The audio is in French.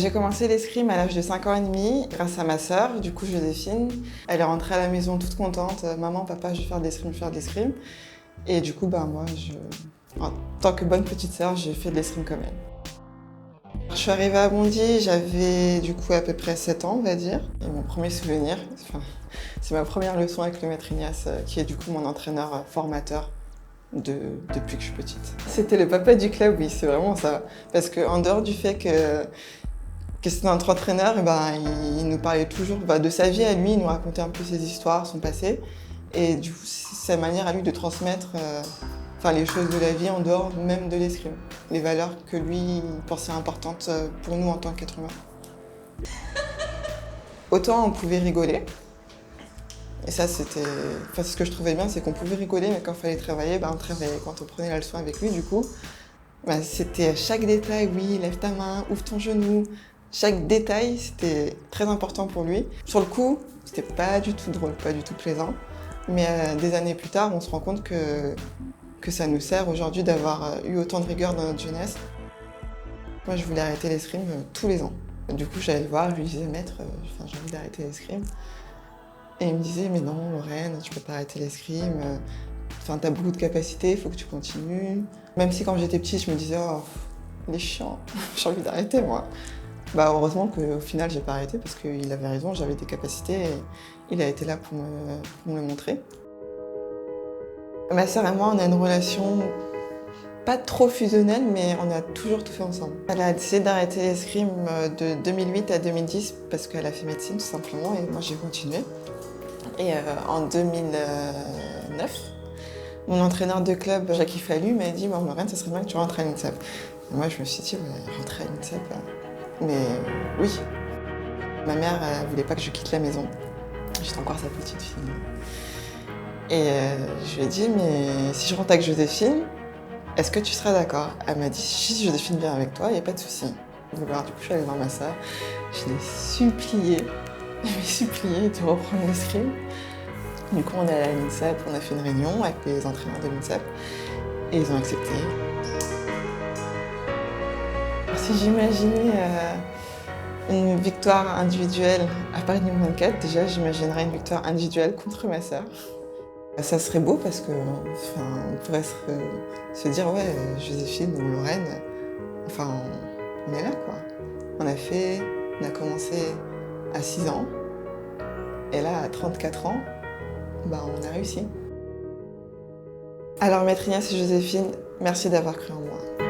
J'ai commencé l'escrime à l'âge de 5 ans et demi grâce à ma sœur, du coup Joséphine. Elle est rentrée à la maison toute contente. Maman, papa, je vais faire de l'escrime, je vais faire de l'escrime. Et du coup, moi, en tant que bonne petite sœur, j'ai fait de l'escrime comme elle. Je suis arrivée à Bondy, j'avais du coup à peu près 7 ans, on va dire. Et mon premier souvenir, c'est ma première leçon avec le maître Ignace, qui est du coup mon entraîneur formateur depuis que je suis petite. C'était le papa du club, oui, c'est vraiment ça. Parce qu'en dehors du fait que c'était notre entraîneur, il nous parlait toujours de sa vie à lui, il nous racontait un peu ses histoires, son passé. Et du coup, c'est sa manière à lui de transmettre les choses de la vie en dehors même de l'escrime. Les valeurs que lui pensait importantes pour nous en tant qu'êtres humains. Autant on pouvait rigoler, et ça c'était... ce que je trouvais bien, c'est qu'on pouvait rigoler, mais quand il fallait travailler, on travaillait. Quand on prenait la leçon avec lui, du coup, c'était chaque détail, oui, lève ta main, ouvre ton genou. Chaque détail, c'était très important pour lui. Sur le coup, c'était pas du tout drôle, pas du tout plaisant. Mais des années plus tard, on se rend compte que ça nous sert aujourd'hui d'avoir eu autant de rigueur dans notre jeunesse. Moi, je voulais arrêter l'escrime tous les ans. Du coup, j'allais le voir, je lui disais, maître, j'ai envie d'arrêter l'escrime. Et il me disait, mais non, Lorraine, tu peux pas arrêter l'escrime. T'as beaucoup de capacités, il faut que tu continues. Même si quand j'étais petite, je me disais, oh, il est chiant, j'ai envie d'arrêter, moi. Heureusement qu'au final, j'ai pas arrêté parce qu'il avait raison, j'avais des capacités et il a été là pour me le montrer. Ma sœur et moi, on a une relation pas trop fusionnelle, mais on a toujours tout fait ensemble. Elle a décidé d'arrêter l'escrime de 2008 à 2010 parce qu'elle a fait médecine tout simplement et moi j'ai continué. Et en 2009, mon entraîneur de club, Jackie Fallu, m'a dit « Lorraine, ça serait bien que tu rentres à l'INSEP ». Moi je me suis dit « Rentrer à l'INSEP ?» Mais oui. Ma mère ne voulait pas que je quitte la maison. J'étais encore sa petite fille. Et je lui ai dit, mais si je rentre avec Joséphine, est-ce que tu seras d'accord? Elle m'a dit, si Joséphine vient avec toi, il n'y a pas de souci. Du coup, je suis allée voir ma sœur. Je l'ai suppliée de reprendre l'escrime. Du coup, on est allé à l'INSEP, on a fait une réunion avec les entraîneurs de l'INSEP. Et ils ont accepté. Si j'imaginais une victoire individuelle à Paris 2024, déjà j'imaginerais une victoire individuelle contre ma sœur. Ça serait beau parce on pourrait se dire ouais, Joséphine ou Lorraine, on est là quoi. On a commencé à 6 ans et là à 34 ans, on a réussi. Alors maître Ignace et Joséphine, merci d'avoir cru en moi.